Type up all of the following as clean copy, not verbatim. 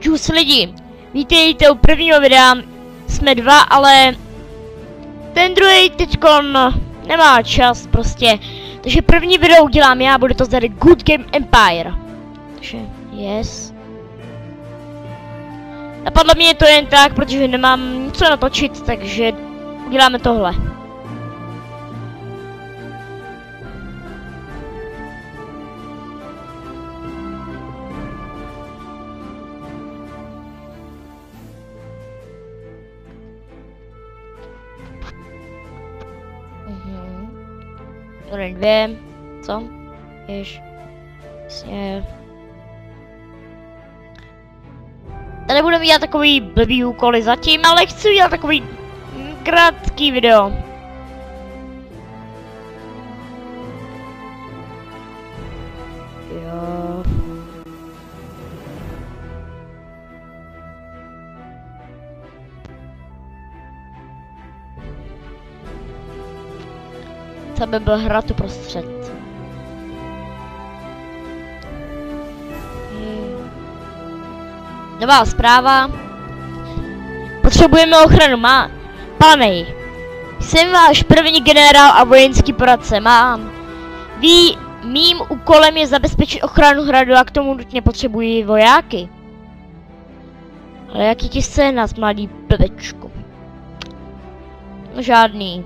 Čus lidi, vítejte u prvního videa, jsme dva, ale ten druhý teďkon nemá čas prostě, takže první video udělám já, bude to tady Good Game Empire. Takže, yes. Napadlo mě to jen tak, protože nemám co natočit, takže uděláme tohle. Dvě, co? Jež. Jasně. Tady budeme dělat takový blbý úkoly zatím, ale chci udělat takový krátký video. Jo. To by byl hrad uprostřed. Nová zpráva. Potřebujeme ochranu, Pánej, jsem váš první generál a vojenský poradce, mým úkolem je zabezpečit ochranu hradu a k tomu nutně potřebuji vojáky. Ale jaký ti scénář, mladý blbečku? No žádný.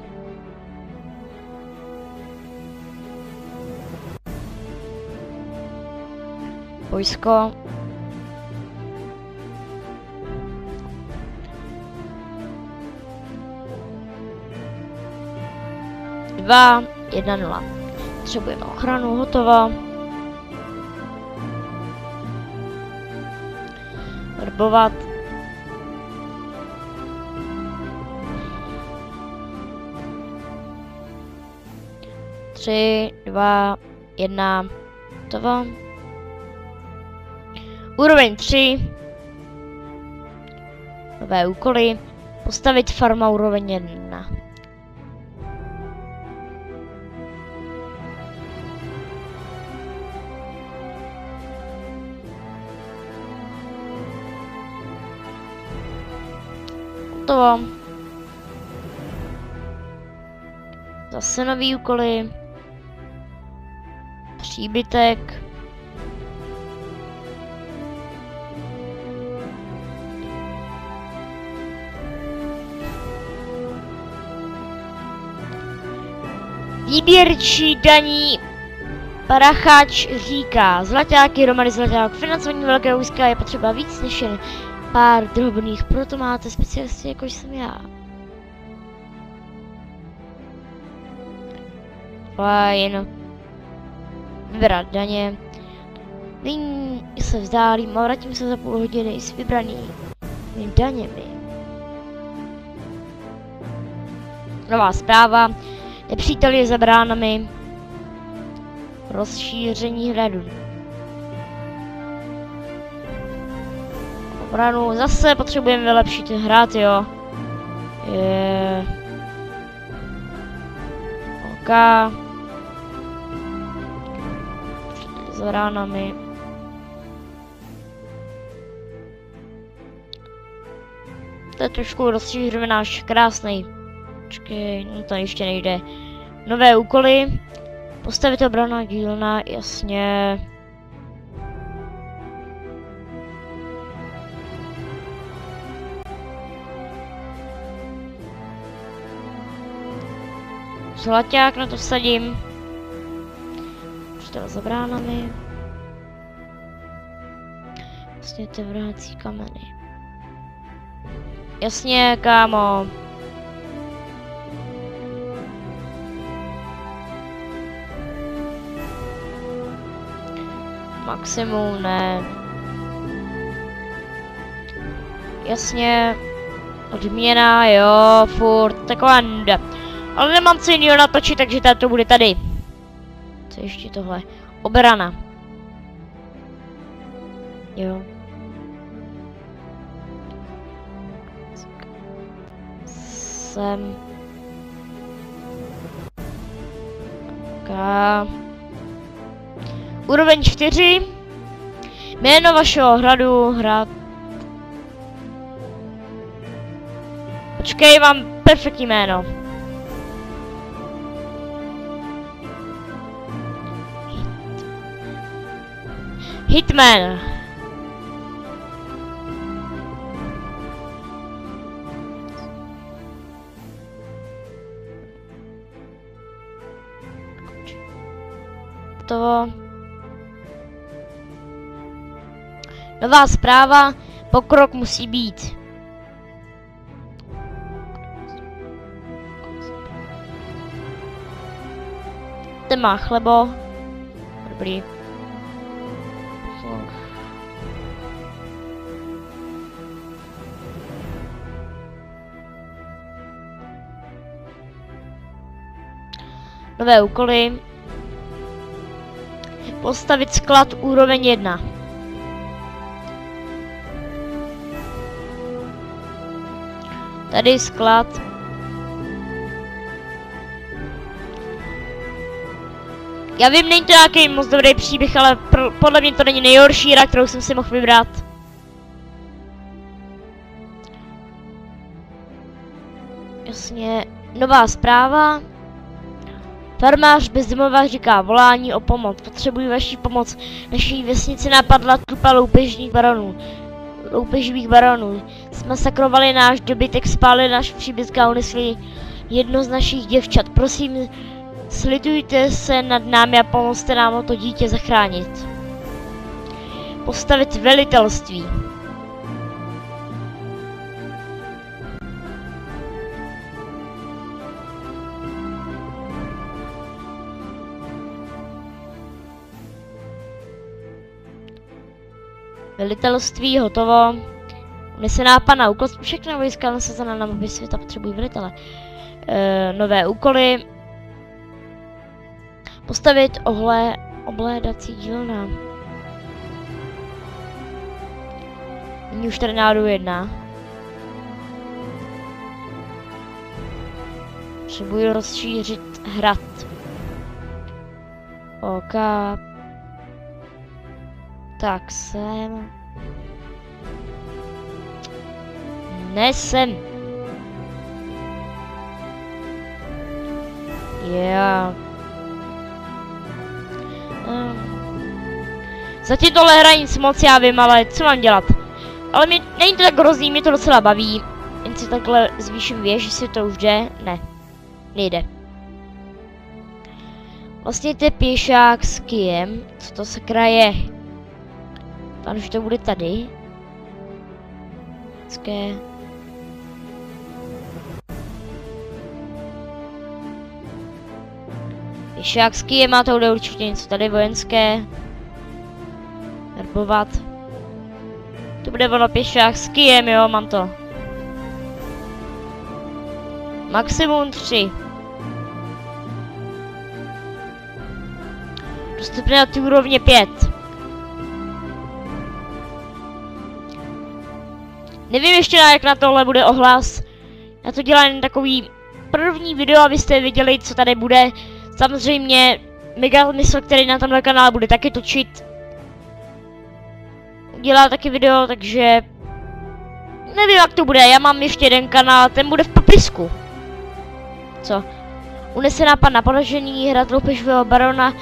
Vojsko. Dva, 1-0. Potřebujeme ochranu, hotovo. Verbovat. Tři, 2, 1. Hotovo. Úroveň 3. Nové úkoly. Postavit farma úroveň 1. Hotovo. Zase nový úkoly. Příbytek. Výběrčí daní Paracháč říká, zlaťáky, Romany zlaťák, financování velkého vojska je potřeba víc než jen pár drobných, proto máte specialisty, jako jsem já. Fajn. Vybrat daně. Nyní se vzdálím a vrátím se za půl hodiny s vybranými daněmi. Nová zpráva. Nepřítel je za bránami. Rozšíření hradu. Obranu. Zase potřebujeme vylepšit hrad, jo. Je. OK. Za bránami. To je trošku rozšíříme náš krásný. Počkej, no to ještě nejde. Nové úkoly. Postavit obranná dílna, jasně. Zlaťák na to vsadím. Přítele za bránami. Vlastně ty vrhací kameny. Jasně, kámo. Maximum, ne. Jasně. Odměna, jo, furt, taková nuda. Ale nemám co jiného natočit, takže to bude tady. Co ještě tohle? Obrana. Jo. Sem. Tak. Úroveň 4. Jméno vašeho hradu, hrad. Počkej, mám perfektní jméno. Hitman. To. Nová zpráva, pokrok musí být. Ten má chlebo. Dobrý. Nové úkoly. Postavit sklad úroveň 1. Tady sklad. Já vím, není to nějaký moc dobrý příběh, ale podle mě to není nejhorší hra, kterou jsem si mohl vybrat. Jasně, nová zpráva. Farmář bez domova říká volání o pomoc. Potřebuji vaši pomoc. Naší vesnici napadla tlupa loupeživých baronů. Zmasakrovali náš dobytek, spálili náš příbytek a unesli jedno z našich děvčat. Prosím, slitujte se nad námi a pomozte nám to dítě zachránit. Postavit velitelství. Velitelství hotovo. Unesená pana úkol, všechna vojska nasazená na mapě světa potřebují velitele. Nové úkoly. Postavit oblédací dílna. Nyní už tady nádu 1. Potřebuji rozšířit hrad. OK. Tak sem. Nesem. Já. Zatím tohle hraje nic moc, já vím, ale co mám dělat? Ale není to tak hrozný, mě to docela baví. Jen si takhle zvýším věž, jestli to už jde. Ne. Nejde. Vlastně to je pěšák s kijem. Co to sakra je? Tam už to bude tady. Hezké. Pěšák s kijem, má to bude určitě něco tady vojenské. Verbovat. To bude ono pěšák s kijem, jo, mám to. Maximum 3. Dostupné na ty úrovně 5. Nevím ještě jak na tohle bude ohlas. Já to dělám jen takový první video, abyste viděli, co tady bude. Samozřejmě Mega Mysl, který na tomhle kanále bude taky točit, dělá taky video, takže nevím, jak to bude. Já mám ještě jeden kanál, ten bude v popisku. Co? Unesená pana poražení, hrad loupeživého barona,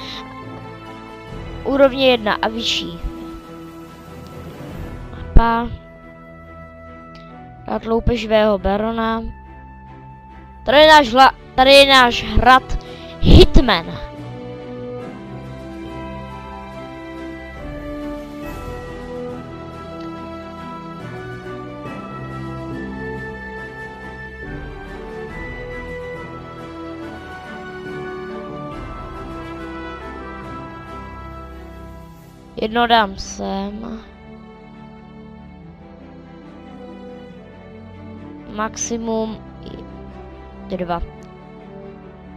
úrovně 1 a vyšší. Mapa. Hrad loupeživého barona. Tady je náš hrad Hitman. Jedno dám sem. Maximum 2.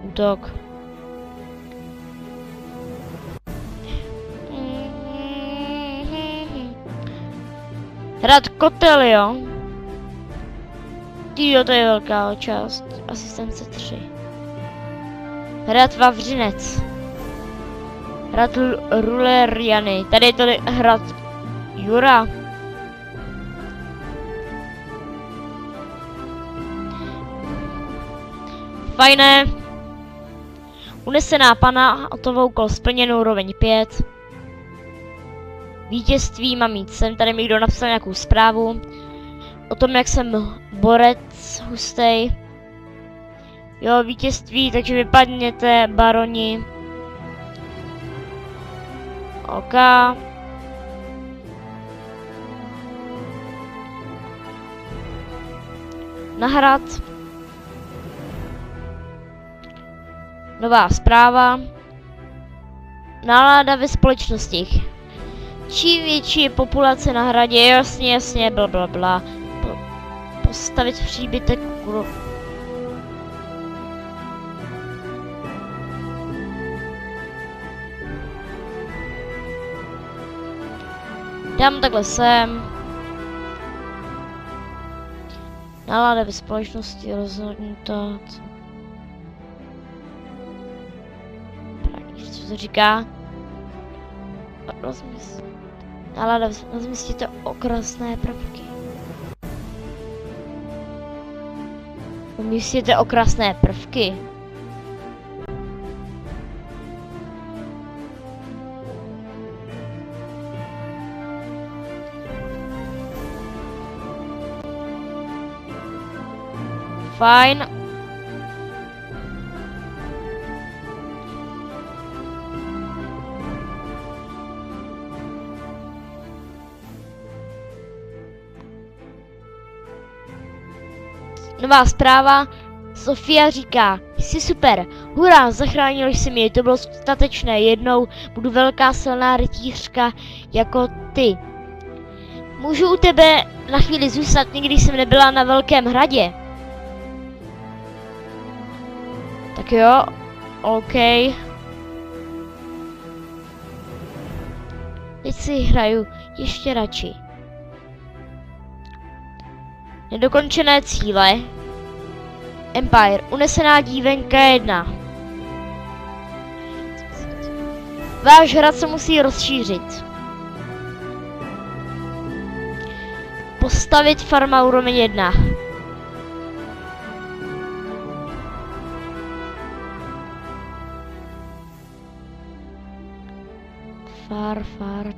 Útok. Hrad Kotel, jo? Týjo, to je velká část. Asistence 3. Hrad Vavřinec. Hrad Ruleriany. Tady je to hrad Jura. Fajné. Unesená pana, hotovou úkol splněnou, úroveň 5. Vítězství mám mít sem, tady mi někdo napsal nějakou zprávu. O tom, jak jsem borec hustej. Jo, vítězství, takže vypadněte, baroni. OK. Na hrad. Nová zpráva. Nálada ve společnosti. Čím větší je populace na hradě, jasně, blablabla. Postavit příbytek. Dám takhle sem. Nálada ve společnosti rozhodnutá. Co to říká? Nálada, rozmystíte okrasné prvky. Umístíte okrasné prvky. Fajn. Nová zpráva. Sofia říká, jsi super, hurá, zachránil jsi mě, to bylo statečné, jednou budu velká silná rytířka jako ty. Můžu u tebe na chvíli zůstat, nikdy jsem nebyla na Velkém hradě. Tak jo, OK. Teď si hraju ještě radši. Nedokončené cíle. Empire. Unesená dívenka 1. Váš hrad se musí rozšířit. Postavit farma úroveň 1.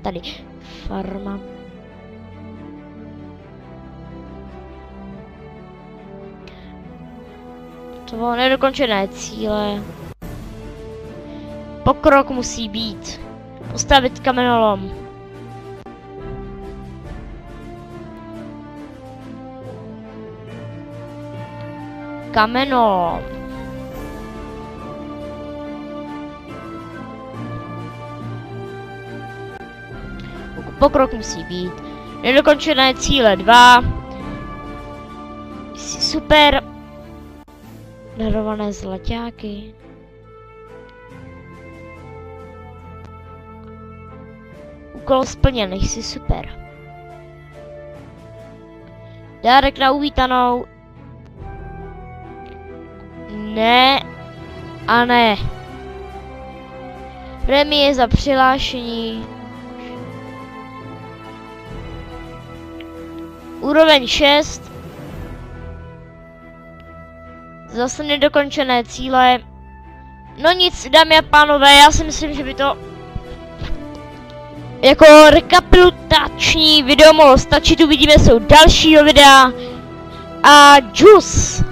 Tady. Farma. To bylo nedokončené cíle. Pokrok musí být. Postavit kamenolom. Kamenolom. Pokrok musí být. Nedokončené cíle 2. Jsi super. Darované zlaťáky. Úkol splněn, jsi super. Dárek na uvítanou. Ne a ne. Premie za přihlášení. Úroveň 6. Zase nedokončené cíle. No nic, dámy a pánové, já si myslím, že by to jako rekapitulační video mohlo stačit. Uvidíme se u dalšího videa. A džus!